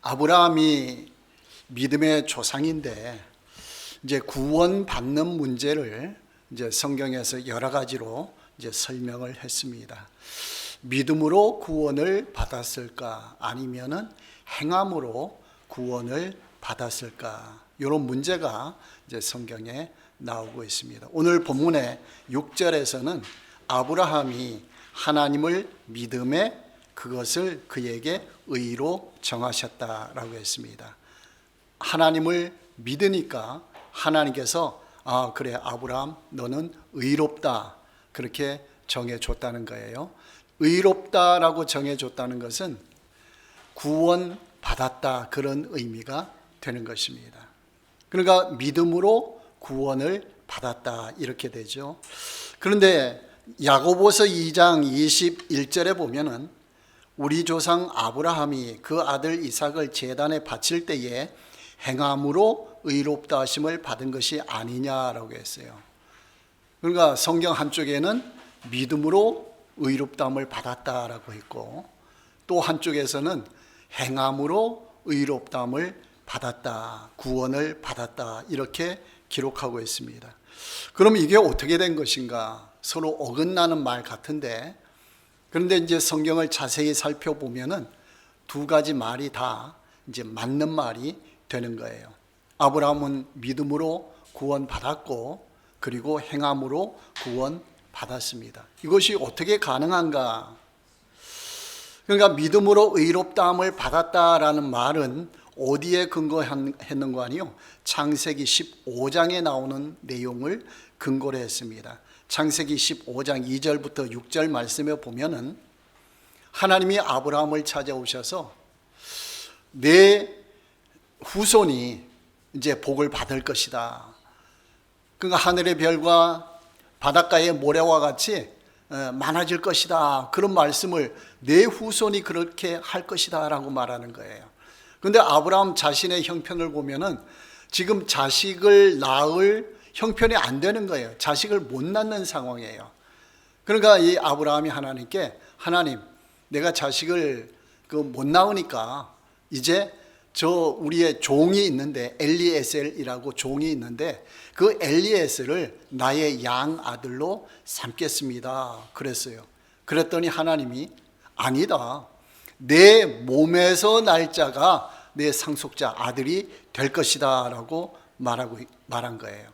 아브라함이 믿음의 조상인데 이제 구원받는 문제를 이제 성경에서 여러 가지로 이제 설명을 했습니다. 믿음으로 구원을 받았을까? 아니면은 행함으로 구원을 받았을까? 이런 문제가 이제 성경에 나오고 있습니다. 오늘 본문의 6절에서는 아브라함이 하나님을 믿음에 그것을 그에게 의로 정하셨다라고 했습니다. 하나님을 믿으니까 하나님께서 그래 아브라함 너는 의롭다 그렇게 정해줬다는 거예요. 의롭다라고 정해줬다는 것은 구원받았다 그런 의미가 되는 것입니다. 그러니까 믿음으로 구원을 받았다 이렇게 되죠. 그런데 야고보서 2장 21절에 보면은 우리 조상 아브라함이 그 아들 이삭을 제단에 바칠 때에 행함으로 의롭다 하심을 받은 것이 아니냐라고 했어요. 그러니까 성경 한쪽에는 믿음으로 의롭다함을 받았다라고 했고 또 한쪽에서는 행함으로 의롭다함을 받았다, 구원을 받았다 이렇게 기록하고 있습니다. 그럼 이게 어떻게 된 것인가? 서로 어긋나는 말 같은데 그런데 이제 성경을 자세히 살펴보면은 두 가지 말이 다 이제 맞는 말이 되는 거예요. 아브라함은 믿음으로 구원받았고 그리고 행함으로 구원받았습니다. 이것이 어떻게 가능한가? 그러니까 믿음으로 의롭다함을 받았다라는 말은 어디에 근거했는가 하니요? 창세기 15장에 나오는 내용을 근거로 했습니다. 창세기 15장 2절부터 6절 말씀에 보면은 하나님이 아브라함을 찾아오셔서 내 후손이 이제 복을 받을 것이다. 그러니까 하늘의 별과 바닷가의 모래와 같이 많아질 것이다. 그런 말씀을 내 후손이 그렇게 할 것이다 라고 말하는 거예요. 그런데 아브라함 자신의 형편을 보면은 지금 자식을 낳을 형편이 안 되는 거예요. 자식을 못 낳는 상황이에요. 그러니까 이 아브라함이 하나님께 하나님 내가 자식을 못 낳으니까 이제 우리의 종이 있는데 엘리에셀이라고 종이 있는데 그 엘리에셀을 나의 양 아들로 삼겠습니다 그랬어요. 그랬더니 하나님이 아니다. 내 몸에서 날 자가 내 상속자 아들이 될 것이다 라고 말한 거예요.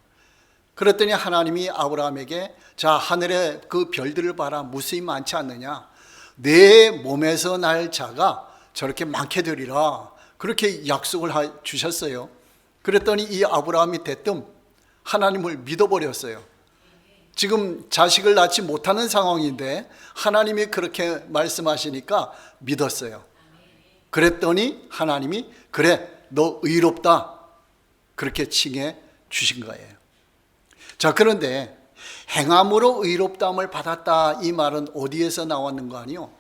그랬더니 하나님이 아브라함에게 자 하늘의 그 별들을 봐라 무수히 많지 않느냐 내 몸에서 날 자가 저렇게 많게 되리라 그렇게 약속을 주셨어요. 그랬더니 이 아브라함이 대뜸 하나님을 믿어버렸어요. 지금 자식을 낳지 못하는 상황인데 하나님이 그렇게 말씀하시니까 믿었어요. 그랬더니 하나님이 그래 너 의롭다 그렇게 칭해 주신 거예요. 자 그런데 행함으로 의롭다함을 받았다 이 말은 어디에서 나왔는 거 아니요?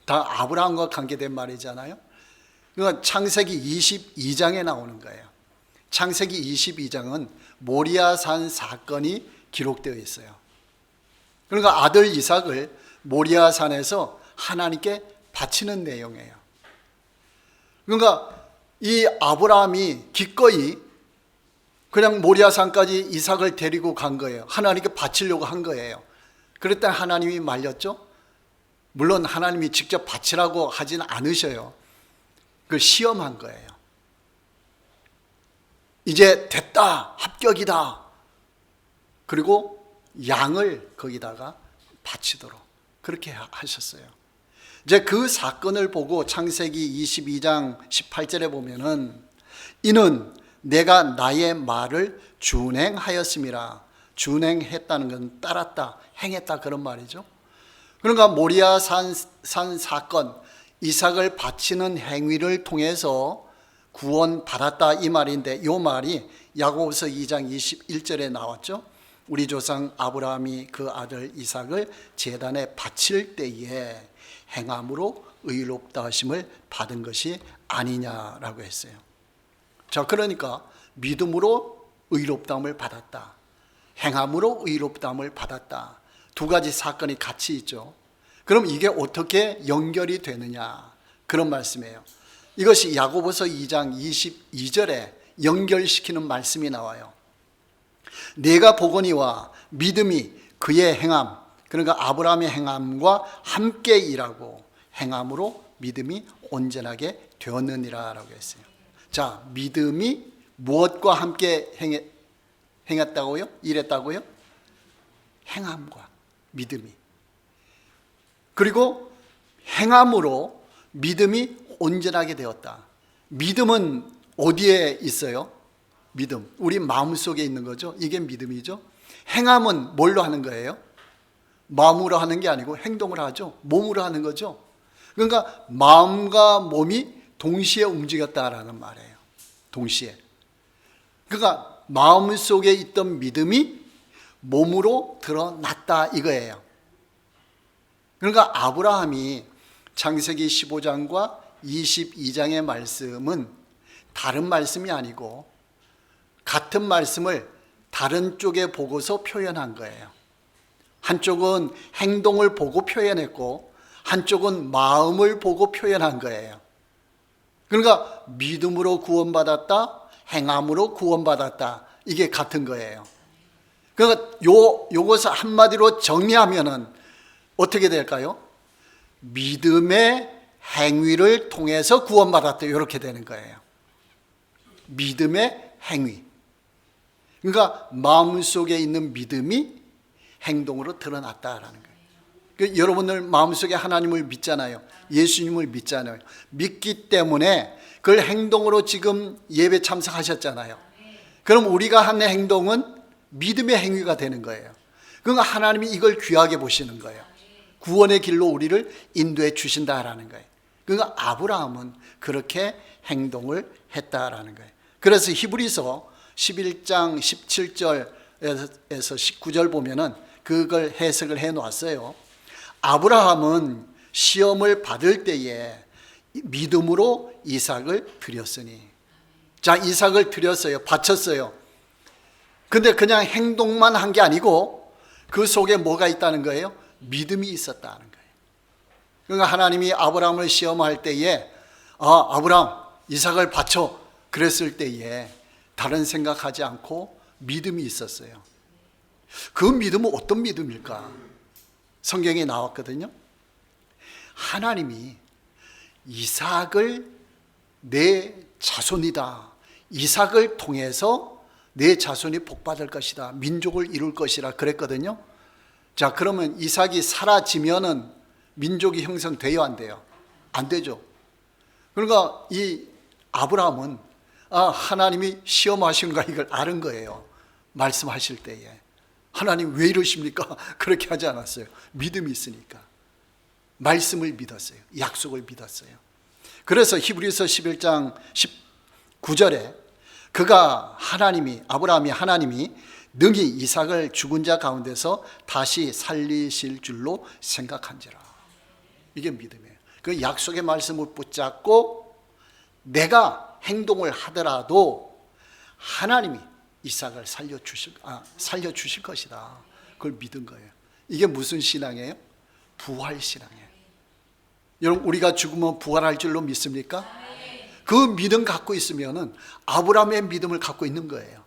다 아브라함과 관계된 말이잖아요. 그러니까 창세기 22장에 나오는 거예요. 창세기 22장은 모리아산 사건이 기록되어 있어요. 그러니까 아들 이삭을 모리아산에서 하나님께 바치는 내용이에요. 그러니까 이 아브라함이 기꺼이 그냥 모리아산까지 이삭을 데리고 간 거예요. 하나님께 바치려고 한 거예요. 그랬더니 하나님이 말렸죠. 물론 하나님이 직접 바치라고 하진 않으셔요. 그걸 시험한 거예요. 이제 됐다, 합격이다. 그리고 양을 거기다가 바치도록 그렇게 하셨어요. 이제 그 사건을 보고 창세기 22장 18절에 보면은 이는 내가 나의 말을 준행하였음이라. 준행했다는 건 따랐다, 행했다 그런 말이죠. 그러니까 모리아산 사건, 이삭을 바치는 행위를 통해서 구원받았다 이 말인데 이 말이 야고보서 2장 21절에 나왔죠. 우리 조상 아브라함이 그 아들 이삭을 제단에 바칠 때에 행함으로 의롭다 하심을 받은 것이 아니냐라고 했어요. 자 그러니까 믿음으로 의롭다함을 받았다, 행함으로 의롭다함을 받았다 두 가지 사건이 같이 있죠. 그럼 이게 어떻게 연결이 되느냐 그런 말씀이에요. 이것이 야고보서 2장 22절에 연결시키는 말씀이 나와요. 내가 보거니와 믿음이 그의 행함, 그러니까 아브라함의 행함과 함께 일하고 행함으로 믿음이 온전하게 되었느니라 라고 했어요. 자, 믿음이 무엇과 함께 행했다고요? 일했다고요? 행함과 믿음이. 그리고 행함으로 믿음이 온전하게 되었다. 믿음은 어디에 있어요? 믿음. 우리 마음속에 있는 거죠. 이게 믿음이죠. 행함은 뭘로 하는 거예요? 마음으로 하는 게 아니고 행동을 하죠. 몸으로 하는 거죠. 그러니까 마음과 몸이 동시에 움직였다라는 말이에요. 동시에. 그러니까 마음속에 있던 믿음이 몸으로 드러났다 이거예요. 그러니까 아브라함이 창세기 15장과 22장의 말씀은 다른 말씀이 아니고 같은 말씀을 다른 쪽에 보고서 표현한 거예요. 한쪽은 행동을 보고 표현했고 한쪽은 마음을 보고 표현한 거예요. 그러니까 믿음으로 구원받았다, 행함으로 구원받았다, 이게 같은 거예요. 그러니까 요것을 한마디로 정리하면은 어떻게 될까요? 믿음의 행위를 통해서 구원받았다, 이렇게 되는 거예요. 믿음의 행위. 그러니까 마음속에 있는 믿음이 행동으로 드러났다라는 거예요. 여러분들 마음속에 하나님을 믿잖아요. 예수님을 믿잖아요. 믿기 때문에 그걸 행동으로 지금 예배 참석하셨잖아요. 그럼 우리가 하는 행동은 믿음의 행위가 되는 거예요. 그러니까 하나님이 이걸 귀하게 보시는 거예요. 구원의 길로 우리를 인도해 주신다라는 거예요. 그러니까 아브라함은 그렇게 행동을 했다라는 거예요. 그래서 히브리서 11장 17절에서 19절 보면은 그걸 해석을 해 놓았어요. 아브라함은 시험을 받을 때에 믿음으로 이삭을 드렸으니. 자, 이삭을 드렸어요. 바쳤어요. 근데 그냥 행동만 한 게 아니고 그 속에 뭐가 있다는 거예요? 믿음이 있었다는 거예요. 그러니까 하나님이 아브라함을 시험할 때에 아브라함 이삭을 바쳐 그랬을 때에 다른 생각하지 않고 믿음이 있었어요. 그 믿음은 어떤 믿음일까? 성경에 나왔거든요. 하나님이 이삭을 내 자손이다. 이삭을 통해서 내 자손이 복받을 것이다. 민족을 이룰 것이라 그랬거든요. 자, 그러면 이삭이 사라지면은 민족이 형성돼야 안 돼요? 안 되죠. 그러니까 이 아브라함은 하나님이 시험하신가 이걸 아는 거예요. 말씀하실 때에. 하나님 왜 이러십니까? 그렇게 하지 않았어요. 믿음이 있으니까. 말씀을 믿었어요. 약속을 믿었어요. 그래서 히브리서 11장 19절에 아브라함이 하나님이 능히 이삭을 죽은 자 가운데서 다시 살리실 줄로 생각한지라. 이게 믿음이에요. 그 약속의 말씀을 붙잡고 내가 행동을 하더라도 하나님이 이삭을 살려주실 것이다. 그걸 믿은 거예요. 이게 무슨 신앙이에요? 부활 신앙이에요. 여러분, 우리가 죽으면 부활할 줄로 믿습니까? 그 믿음 갖고 있으면은 아브라함의 믿음을 갖고 있는 거예요.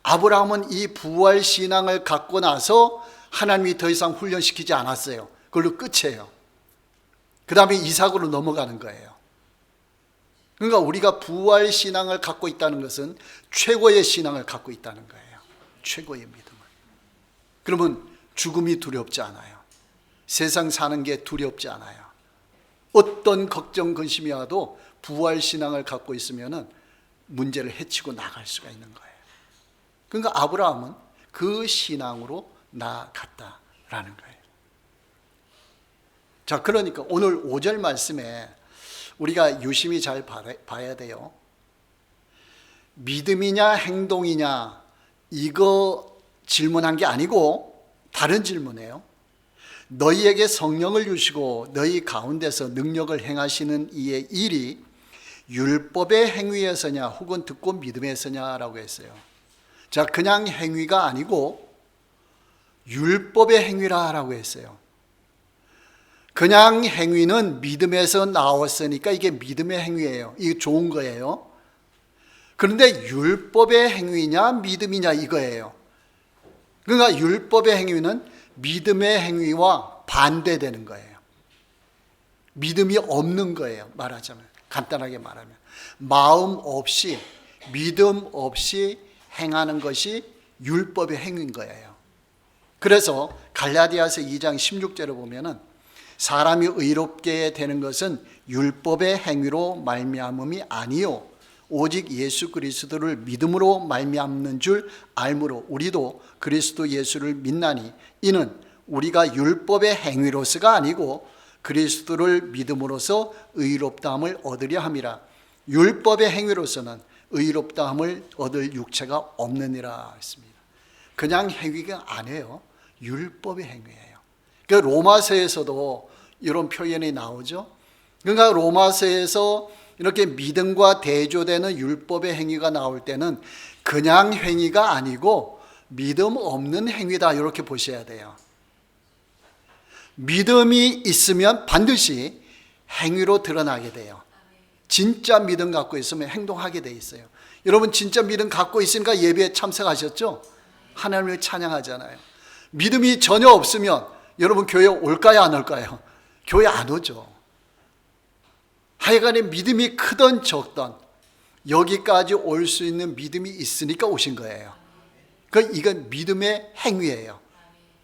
아브라함은 이 부활 신앙을 갖고 나서 하나님이 더 이상 훈련시키지 않았어요. 그걸로 끝이에요. 그 다음에 이삭으로 넘어가는 거예요. 그러니까 우리가 부활 신앙을 갖고 있다는 것은 최고의 신앙을 갖고 있다는 거예요. 최고의 믿음을. 그러면 죽음이 두렵지 않아요. 세상 사는 게 두렵지 않아요. 어떤 걱정, 근심이 와도 부활 신앙을 갖고 있으면 문제를 해치고 나갈 수가 있는 거예요. 그러니까 아브라함은 그 신앙으로 나아갔다라는 거예요. 자, 그러니까 오늘 5절 말씀에 우리가 유심히 잘 봐야 돼요. 믿음이냐 행동이냐 이거 질문한 게 아니고 다른 질문이에요. 너희에게 성령을 주시고 너희 가운데서 능력을 행하시는 이의 일이 율법의 행위에서냐 혹은 듣고 믿음에서냐라고 했어요. 자, 그냥 행위가 아니고 율법의 행위라고 했어요. 그냥 행위는 믿음에서 나왔으니까 이게 믿음의 행위예요. 이게 좋은 거예요. 그런데 율법의 행위냐 믿음이냐 이거예요. 그러니까 율법의 행위는 믿음의 행위와 반대되는 거예요. 믿음이 없는 거예요. 말하자면, 간단하게 말하면 마음 없이, 믿음 없이 행하는 것이 율법의 행위인 거예요. 그래서 갈라디아서 2장 16절을 보면은 사람이 의롭게 되는 것은 율법의 행위로 말미암음이 아니요 오직 예수 그리스도를 믿음으로 말미암는 줄 알므로 우리도 그리스도 예수를 믿나니 이는 우리가 율법의 행위로서가 아니고 그리스도를 믿음으로써 의롭다함을 얻으려 함이라. 율법의 행위로서는 의롭다함을 얻을 육체가 없느니라 했습니다. 그냥 행위가 아니에요. 율법의 행위예요. 그러니까 로마서에서도 이런 표현이 나오죠. 그러니까 로마서에서 이렇게 믿음과 대조되는 율법의 행위가 나올 때는 그냥 행위가 아니고 믿음 없는 행위다 이렇게 보셔야 돼요. 믿음이 있으면 반드시 행위로 드러나게 돼요. 진짜 믿음 갖고 있으면 행동하게 돼 있어요. 여러분 진짜 믿음 갖고 있으니까 예배에 참석하셨죠? 하나님을 찬양하잖아요. 믿음이 전혀 없으면 여러분 교회 올까요 안 올까요? 교회 안 오죠. 하여간에 믿음이 크던 적던 여기까지 올 수 있는 믿음이 있으니까 오신 거예요. 그러니까 이건 믿음의 행위예요.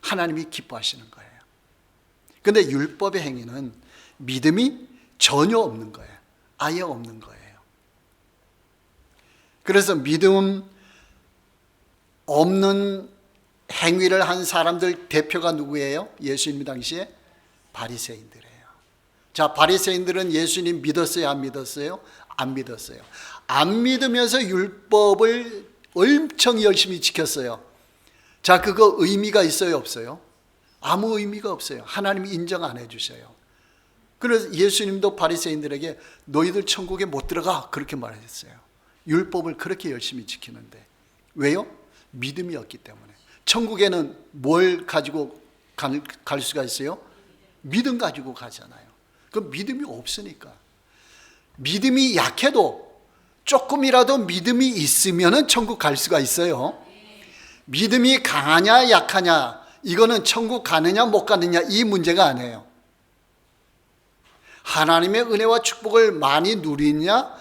하나님이 기뻐하시는 거예요. 그런데 율법의 행위는 믿음이 전혀 없는 거예요. 아예 없는 거예요. 그래서 믿음 없는 행위를 한 사람들 대표가 누구예요? 예수님 당시에 바리새인들이에요. 자, 바리새인들은 예수님 믿었어요? 안 믿었어요? 안 믿었어요. 안 믿으면서 율법을 엄청 열심히 지켰어요. 자, 그거 의미가 있어요? 없어요? 아무 의미가 없어요. 하나님이 인정 안 해주셔요. 그래서 예수님도 바리새인들에게 너희들 천국에 못 들어가 그렇게 말했어요. 율법을 그렇게 열심히 지키는데 왜요? 믿음이 없기 때문에. 천국에는 뭘 가지고 갈 수가 있어요? 믿음 가지고 가잖아요. 그 믿음이 없으니까. 믿음이 약해도 조금이라도 믿음이 있으면 천국 갈 수가 있어요. 믿음이 강하냐 약하냐 이거는 천국 가느냐 못 가느냐 이 문제가 아니에요. 하나님의 은혜와 축복을 많이 누리냐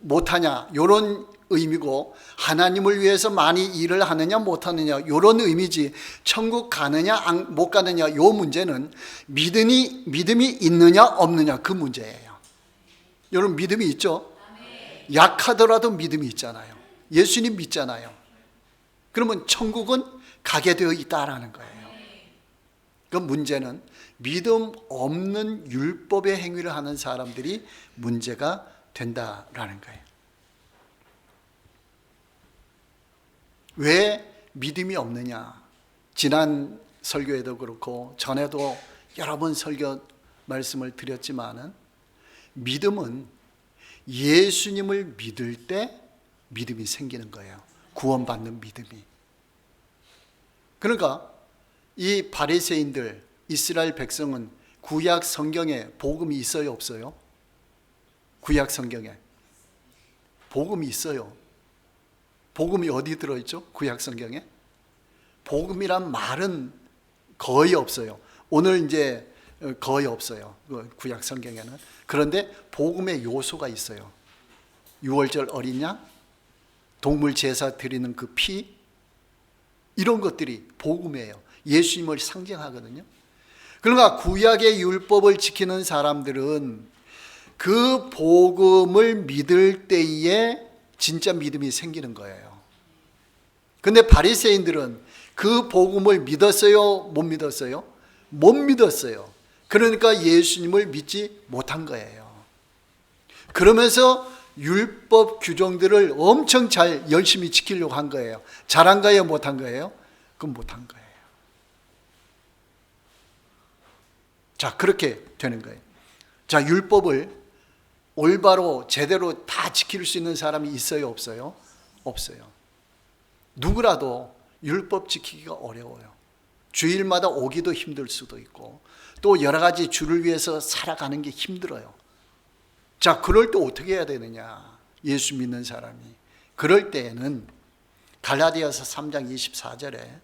못하냐 이런 의미고 하나님을 위해서 많이 일을 하느냐 못하느냐 이런 의미지 천국 가느냐 못 가느냐 이 문제는 믿음이 있느냐 없느냐 그 문제예요. 여러분 믿음이 있죠? 약하더라도 믿음이 있잖아요. 예수님 믿잖아요. 그러면 천국은 가게 되어 있다라는 거예요. 그 문제는 믿음 없는 율법의 행위를 하는 사람들이 문제가 된다라는 거예요. 왜 믿음이 없느냐? 지난 설교에도 그렇고 전에도 여러 번 설교 말씀을 드렸지만은 믿음은 예수님을 믿을 때 믿음이 생기는 거예요. 구원받는 믿음이. 그러니까 이 바리새인들 이스라엘 백성은 구약 성경에 복음이 있어요 없어요? 구약 성경에 복음이 있어요. 복음이 어디 들어있죠? 구약 성경에 복음이란 말은 거의 없어요. 오늘 이제 거의 없어요. 구약 성경에는. 그런데 복음의 요소가 있어요. 유월절 어린 양, 동물 제사 드리는 그 피, 이런 것들이 복음이에요. 예수님을 상징하거든요. 그러니까 구약의 율법을 지키는 사람들은 그 복음을 믿을 때에 진짜 믿음이 생기는 거예요. 근데 바리새인들은 그 복음을 믿었어요? 못 믿었어요? 못 믿었어요. 그러니까 예수님을 믿지 못한 거예요. 그러면서 율법 규정들을 엄청 잘 열심히 지키려고 한 거예요. 잘한 거예요? 못한 거예요? 그건 못한 거예요. 자, 그렇게 되는 거예요. 자, 율법을 올바로 제대로 다 지킬 수 있는 사람이 있어요? 없어요? 없어요. 누구라도 율법 지키기가 어려워요. 주일마다 오기도 힘들 수도 있고 또 여러 가지 주를 위해서 살아가는 게 힘들어요. 자, 그럴 때 어떻게 해야 되느냐? 예수 믿는 사람이. 그럴 때에는 갈라디아서 3장 24절에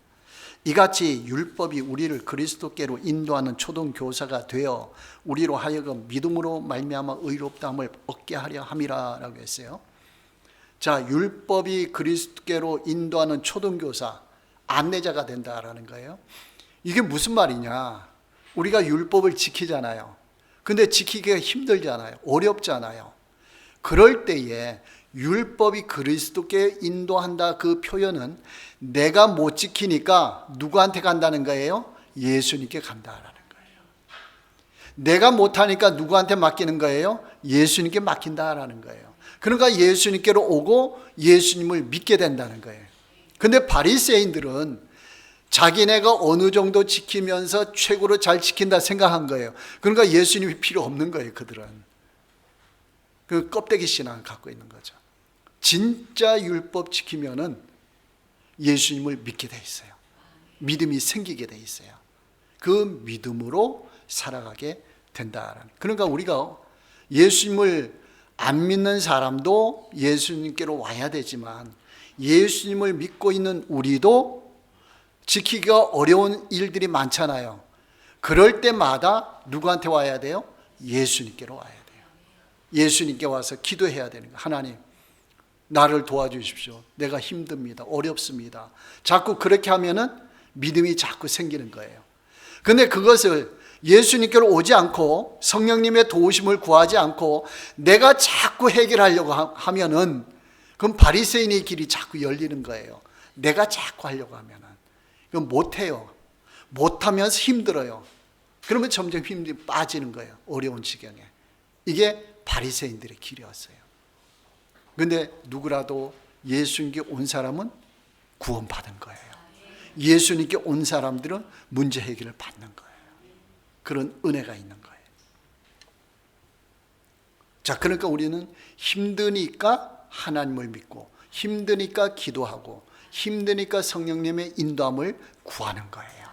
이같이 율법이 우리를 그리스도께로 인도하는 초등교사가 되어 우리로 하여금 믿음으로 말미암아 의롭다함을 얻게 하려 함이라라고 했어요. 자, 율법이 그리스도께로 인도하는 초등교사, 안내자가 된다라는 거예요. 이게 무슨 말이냐? 우리가 율법을 지키잖아요. 근데 지키기가 힘들잖아요. 어렵잖아요. 그럴 때에 율법이 그리스도께 인도한다, 그 표현은 내가 못 지키니까 누구한테 간다는 거예요? 예수님께 간다라는 거예요. 내가 못하니까 누구한테 맡기는 거예요? 예수님께 맡긴다라는 거예요. 그러니까 예수님께로 오고 예수님을 믿게 된다는 거예요. 근데 바리새인들은 자기네가 어느 정도 지키면서 최고로 잘 지킨다 생각한 거예요. 그러니까 예수님이 필요 없는 거예요. 그들은 그 껍데기 신앙을 갖고 있는 거죠. 진짜 율법 지키면은 예수님을 믿게 돼 있어요. 믿음이 생기게 돼 있어요. 그 믿음으로 살아가게 된다라는. 그러니까 우리가 예수님을 안 믿는 사람도 예수님께로 와야 되지만 예수님을 믿고 있는 우리도 지키기가 어려운 일들이 많잖아요. 그럴 때마다 누구한테 와야 돼요? 예수님께로 와야 돼요. 예수님께 와서 기도해야 되는 거예요. 하나님, 나를 도와주십시오. 내가 힘듭니다. 어렵습니다. 자꾸 그렇게 하면은 믿음이 자꾸 생기는 거예요. 근데 그것을 예수님께로 오지 않고 성령님의 도우심을 구하지 않고 내가 자꾸 해결하려고 하면은 그럼 바리새인의 길이 자꾸 열리는 거예요. 내가 자꾸 하려고 하면은. 그럼 못해요. 못하면서 힘들어요. 그러면 점점 힘이 빠지는 거예요. 어려운 지경에. 이게 바리새인들의 길이었어요. 근데 누구라도 예수님께 온 사람은 구원받은 거예요. 예수님께 온 사람들은 문제 해결을 받는 거예요. 그런 은혜가 있는 거예요. 자, 그러니까 우리는 힘드니까 하나님을 믿고 힘드니까 기도하고 힘드니까 성령님의 인도함을 구하는 거예요.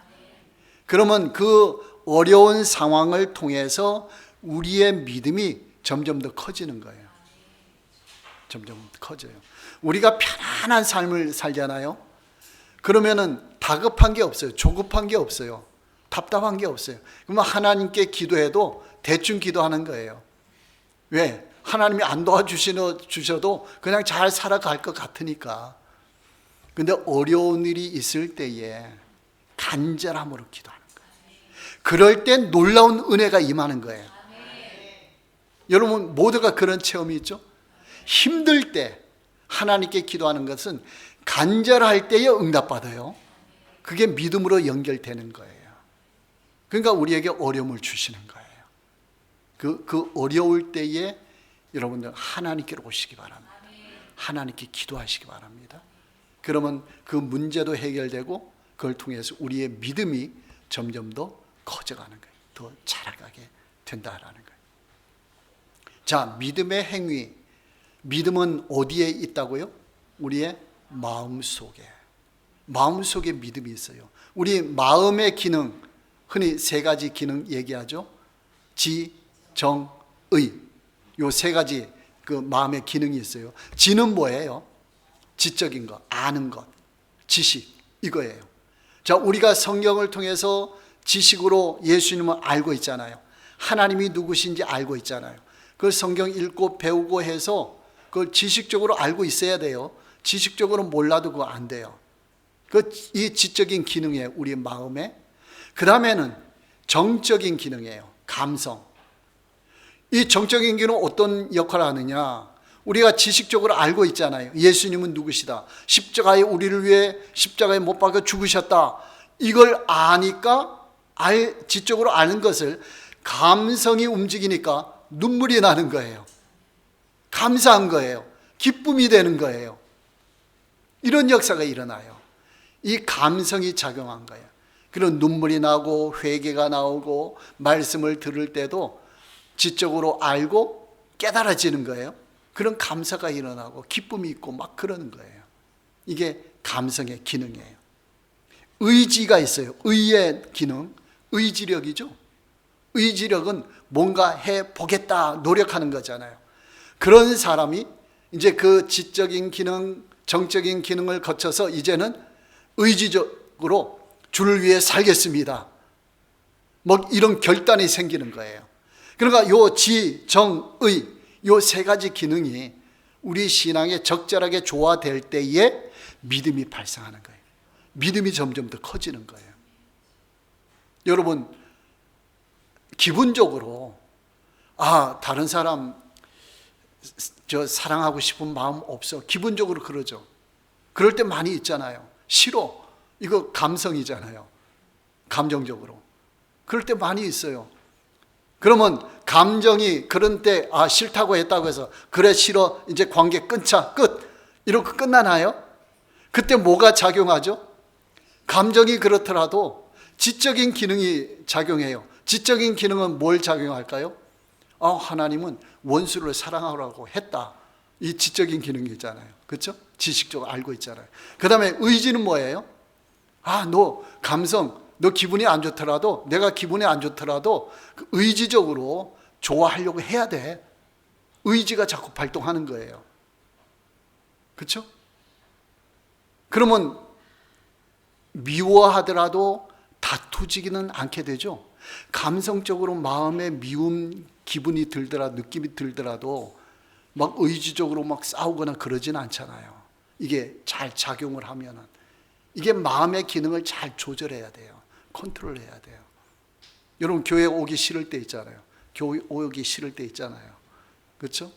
그러면 그 어려운 상황을 통해서 우리의 믿음이 점점 더 커지는 거예요. 점점 커져요. 우리가 편안한 삶을 살잖아요. 그러면은 다급한 게 없어요. 조급한 게 없어요. 답답한 게 없어요. 그러면 하나님께 기도해도 대충 기도하는 거예요. 왜? 하나님이 안 도와주셔도 그냥 잘 살아갈 것 같으니까. 근데 어려운 일이 있을 때에 간절함으로 기도하는 거예요. 그럴 땐 놀라운 은혜가 임하는 거예요. 여러분 모두가 그런 체험이 있죠? 힘들 때 하나님께 기도하는 것은 간절할 때에 응답받아요. 그게 믿음으로 연결되는 거예요. 그러니까 우리에게 어려움을 주시는 거예요. 그 어려울 때에 여러분들 하나님께로 오시기 바랍니다. 하나님께 기도하시기 바랍니다. 그러면 그 문제도 해결되고 그걸 통해서 우리의 믿음이 점점 더 커져가는 거예요. 더 자라가게 된다라는 거예요. 자, 믿음의 행위. 믿음은 어디에 있다고요? 우리의 마음속에. 마음속에 믿음이 있어요. 우리 마음의 기능, 흔히 세 가지 기능 얘기하죠. 지, 정, 의. 요 세 가지 그 마음의 기능이 있어요. 지는 뭐예요? 지적인 것, 아는 것, 지식, 이거예요. 자, 우리가 성경을 통해서 지식으로 예수님을 알고 있잖아요. 하나님이 누구신지 알고 있잖아요. 그 성경 읽고 배우고 해서 그걸 지식적으로 알고 있어야 돼요. 지식적으로 몰라도 그거 안 돼요. 이 지적인 기능이에요. 우리 마음에. 그 다음에는 정적인 기능이에요. 감성. 이 정적인 기능은 어떤 역할을 하느냐. 우리가 지식적으로 알고 있잖아요. 예수님은 누구시다. 십자가에 우리를 위해 십자가에 못 박아 죽으셨다. 이걸 아니까 지적으로 아는 것을 감성이 움직이니까 눈물이 나는 거예요. 감사한 거예요. 기쁨이 되는 거예요. 이런 역사가 일어나요. 이 감성이 작용한 거예요. 그런 눈물이 나고 회개가 나오고 말씀을 들을 때도 지적으로 알고 깨달아지는 거예요. 그런 감사가 일어나고 기쁨이 있고 막 그러는 거예요. 이게 감성의 기능이에요. 의지가 있어요. 의의 기능, 의지력이죠. 의지력은 뭔가 해보겠다 노력하는 거잖아요. 그런 사람이 이제 그 지적인 기능, 정적인 기능을 거쳐서 이제는 의지적으로 주를 위해 살겠습니다. 뭐 이런 결단이 생기는 거예요. 그러니까 요 지, 정, 의, 요 세 가지 기능이 우리 신앙에 적절하게 조화될 때에 믿음이 발생하는 거예요. 믿음이 점점 더 커지는 거예요. 여러분, 기분적으로 다른 사람 저 사랑하고 싶은 마음 없어. 기분적으로 그러죠. 그럴 때 많이 있잖아요. 싫어. 이거 감성이잖아요. 감정적으로. 그럴 때 많이 있어요. 그러면 감정이 그런 때 싫다고 했다고 해서 그래 싫어 이제 관계 끊자 끝 이렇게 끝나나요? 그때 뭐가 작용하죠? 감정이 그렇더라도 지적인 기능이 작용해요. 지적인 기능은 뭘 작용할까요? 하나님은 원수를 사랑하라고 했다. 이 지적인 기능이잖아요. 그렇죠? 지식적으로 알고 있잖아요. 그 다음에 의지는 뭐예요? 너 감성, 너 기분이 안 좋더라도, 내가 기분이 안 좋더라도 의지적으로 좋아하려고 해야 돼. 의지가 자꾸 발동하는 거예요. 그렇죠? 그러면 미워하더라도 다투지기는 않게 되죠. 감성적으로 마음에 미움 기분이 들더라도, 느낌이 들더라도 막 의지적으로 막 싸우거나 그러진 않잖아요. 이게 잘 작용을 하면은. 이게 마음의 기능을 잘 조절해야 돼요. 컨트롤해야 돼요. 여러분 교회 오기 싫을 때 있잖아요. 교회 오기 싫을 때 있잖아요. 그렇죠?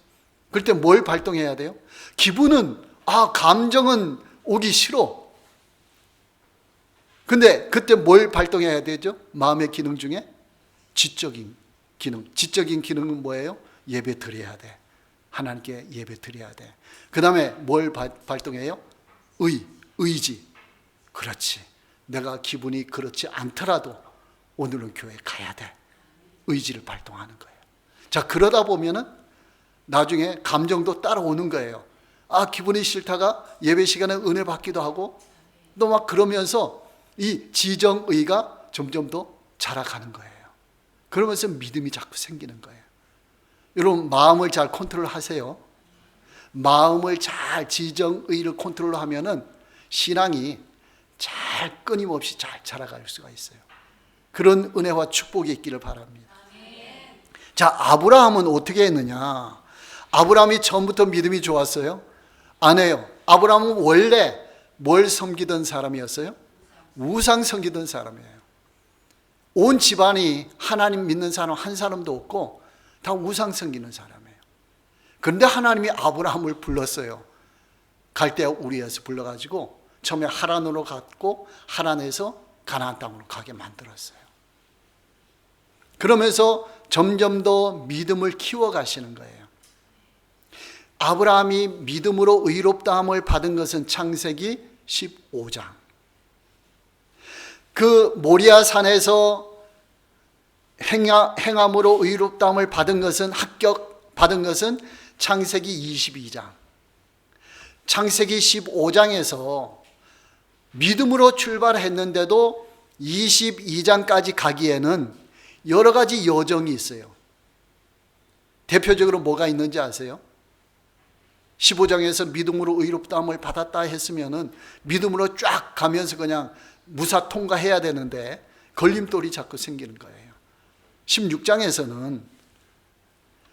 그럴 때 뭘 발동해야 돼요? 기분은 감정은 오기 싫어. 근데 그때 뭘 발동해야 되죠? 마음의 기능 중에 지적인 기능. 지적인 기능은 뭐예요? 예배 드려야 돼. 하나님께 예배 드려야 돼. 그 다음에 뭘 발동해요? 의지. 그렇지. 내가 기분이 그렇지 않더라도 오늘은 교회 가야 돼. 의지를 발동하는 거예요. 자, 그러다 보면은 나중에 감정도 따라오는 거예요. 기분이 싫다가 예배 시간에 은혜 받기도 하고 또 막 그러면서 이 지정의가 점점 더 자라가는 거예요. 그러면서 믿음이 자꾸 생기는 거예요. 여러분 마음을 잘 컨트롤하세요. 마음을 잘 지정의를 컨트롤하면은 신앙이 잘 끊임없이 잘 자라갈 수가 있어요. 그런 은혜와 축복이 있기를 바랍니다. 자, 아브라함은 어떻게 했느냐? 아브라함이 처음부터 믿음이 좋았어요? 아니에요. 아브라함은 원래 뭘 섬기던 사람이었어요? 우상 섬기던 사람이에요. 온 집안이 하나님 믿는 사람 한 사람도 없고 다 우상 섬기는 사람이에요. 그런데 하나님이 아브라함을 불렀어요. 갈대아 우리에서 불러가지고 처음에 하란으로 갔고 하란에서 가나안 땅으로 가게 만들었어요. 그러면서 점점 더 믿음을 키워가시는 거예요. 아브라함이 믿음으로 의롭다함을 받은 것은 창세기 15장. 그 모리아산에서 행함으로 의롭다함을 받은 것은 받은 것은 창세기 22장. 창세기 15장에서 믿음으로 출발했는데도 22장까지 가기에는 여러 가지 여정이 있어요. 대표적으로 뭐가 있는지 아세요? 15장에서 믿음으로 의롭다함을 받았다 했으면은 믿음으로 쫙 가면서 그냥 무사 통과해야 되는데 걸림돌이 자꾸 생기는 거예요. 16장에서는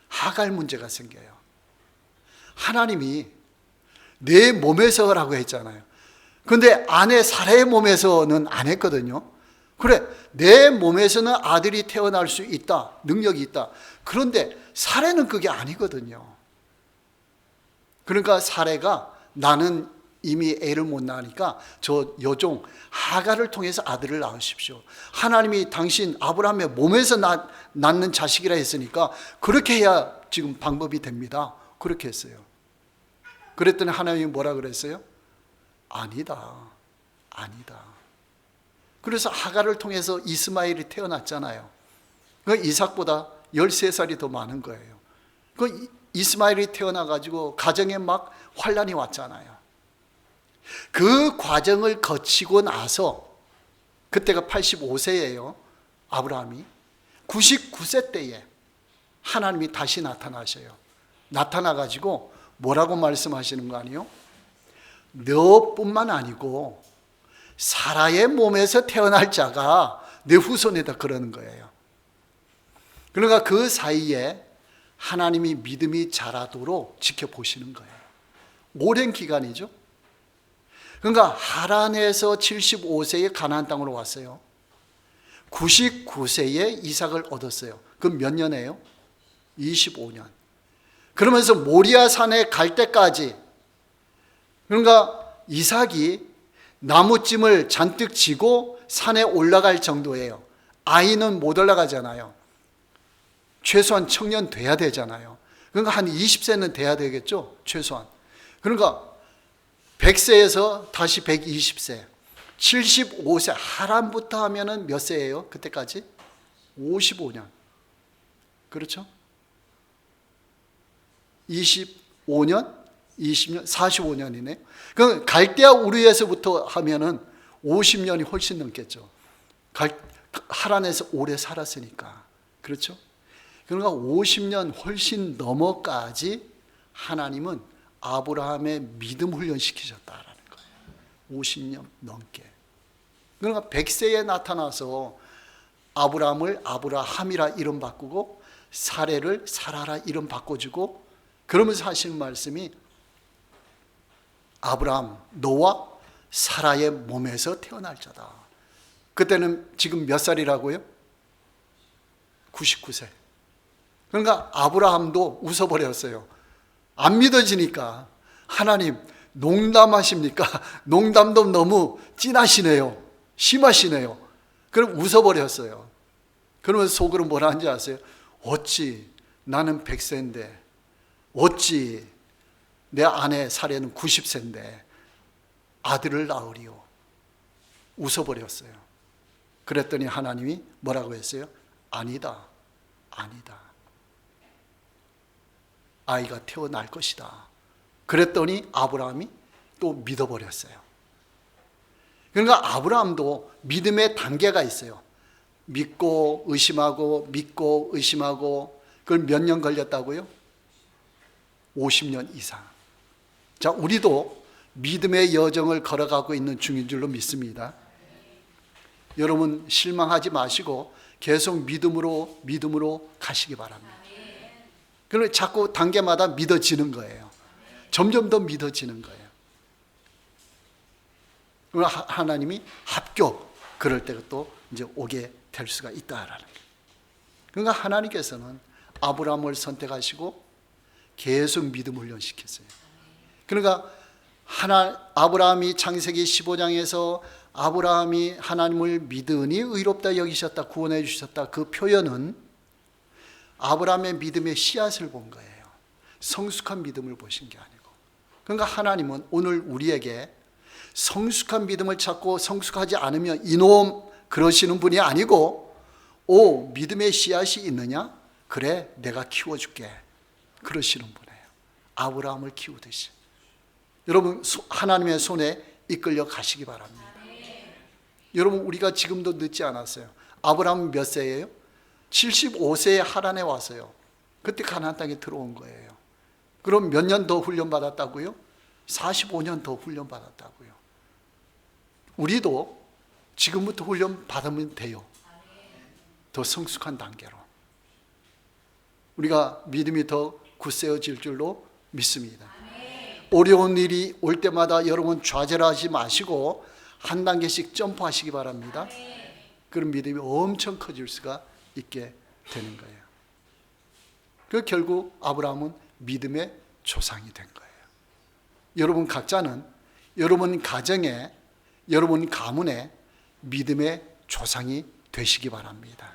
하갈 문제가 생겨요. 하나님이 내 몸에서 하라고 했잖아요. 그런데 아내 사라의 몸에서는 안 했거든요. 그래, 내 몸에서는 아들이 태어날 수 있다. 능력이 있다. 그런데 사라는 그게 아니거든요. 그러니까 사라가 나는 이미 애를 못 낳으니까 저 여종 하갈을 통해서 아들을 낳으십시오. 하나님이 당신 아브라함의 몸에서 낳는 자식이라 했으니까 그렇게 해야 지금 방법이 됩니다. 그렇게 했어요. 그랬더니 하나님이 뭐라 그랬어요? 아니다. 그래서 하갈을 통해서 이스마엘이 태어났잖아요. 그 이삭보다 13살이 더 많은 거예요. 그 이스마엘이 태어나가지고 가정에 막 환란이 왔잖아요. 그 과정을 거치고 나서 그때가 85세예요. 아브라함이 99세 때에 하나님이 다시 나타나셔요. 나타나가지고 뭐라고 말씀하시는 거 아니에요? 너뿐만 아니고 사라의 몸에서 태어날 자가 내 후손이다 그러는 거예요. 그러니까 그 사이에 하나님이 믿음이 자라도록 지켜보시는 거예요. 오랜 기간이죠. 그러니까 하란에서 75세에 가나안 땅으로 왔어요. 99세에 이삭을 얻었어요. 그럼 몇 년이에요? 25년. 그러면서 모리아 산에 갈 때까지, 그러니까 이삭이 나무찜을 잔뜩 지고 산에 올라갈 정도예요. 아이는 못 올라가잖아요. 최소한 청년 돼야 되잖아요. 그러니까 한 20세는 돼야 되겠죠, 최소한. 그러니까 100세에서 다시 120세, 75세, 하란부터 하면은 몇 세예요? 그때까지? 55년. 그렇죠? 25년, 20년, 45년이네. 그 갈대아 우르에서부터 하면은 50년이 훨씬 넘겠죠. 하란에서 오래 살았으니까. 그렇죠? 그러니까 50년 훨씬 넘어까지 하나님은 아브라함의 믿음 훈련시키셨다라는 거예요. 50년 넘게. 그러니까 100세에 나타나서 아브라함을 아브라함이라 이름 바꾸고 사레를 사라라 이름 바꿔주고 그러면서 하시는 말씀이 아브라함 너와 사라의 몸에서 태어날 자다. 그때는 지금 몇 살이라고요? 99세. 그러니까 아브라함도 웃어버렸어요. 안 믿어지니까. 하나님 농담하십니까? 농담도 너무 진하시네요. 심하시네요. 그럼 웃어버렸어요. 그러면서 속으로 뭐라 하는지 아세요? 어찌 나는 100세인데 어찌 내 아내 사례는 90세인데 아들을 낳으리요. 웃어버렸어요. 그랬더니 하나님이 뭐라고 했어요? 아니다. 아니다. 아이가 태어날 것이다. 그랬더니 아브라함이 또 믿어버렸어요. 그러니까 아브라함도 믿음의 단계가 있어요. 믿고 의심하고 믿고 의심하고 그걸 몇 년 걸렸다고요? 50년 이상. 자, 우리도 믿음의 여정을 걸어가고 있는 중인 줄로 믿습니다. 여러분 실망하지 마시고 계속 믿음으로 가시기 바랍니다. 그러면 자꾸 단계마다 믿어지는 거예요. 점점 더 믿어지는 거예요. 그럼 하나님이 합격, 그럴 때가 또 이제 오게 될 수가 있다라는 거예요. 그러니까 하나님께서는 아브라함을 선택하시고 계속 믿음 훈련시켰어요. 그러니까 아브라함이 창세기 15장에서 아브라함이 하나님을 믿으니 의롭다 여기셨다, 구원해 주셨다, 그 표현은 아브라함의 믿음의 씨앗을 본 거예요. 성숙한 믿음을 보신 게 아니고. 그러니까 하나님은 오늘 우리에게 성숙한 믿음을 찾고 성숙하지 않으면 이놈 그러시는 분이 아니고, 오 믿음의 씨앗이 있느냐? 그래 내가 키워줄게 그러시는 분이에요. 아브라함을 키우듯이. 여러분 하나님의 손에 이끌려 가시기 바랍니다. 여러분 우리가 지금도 늦지 않았어요. 아브라함은 몇 세예요? 75세에 하란에 왔어요. 그때 가나안 땅에 들어온 거예요. 그럼 몇 년 더 훈련받았다고요? 45년 더 훈련받았다고요. 우리도 지금부터 훈련 받으면 돼요. 더 성숙한 단계로. 우리가 믿음이 더 굳세어질 줄로 믿습니다. 어려운 일이 올 때마다 여러분 좌절하지 마시고 한 단계씩 점프하시기 바랍니다. 그런 믿음이 엄청 커질 수가 있게 되는 거예요. 그 결국 아브라함은 믿음의 조상이 된 거예요. 여러분 각자는 여러분 가정에, 여러분 가문에 믿음의 조상이 되시기 바랍니다.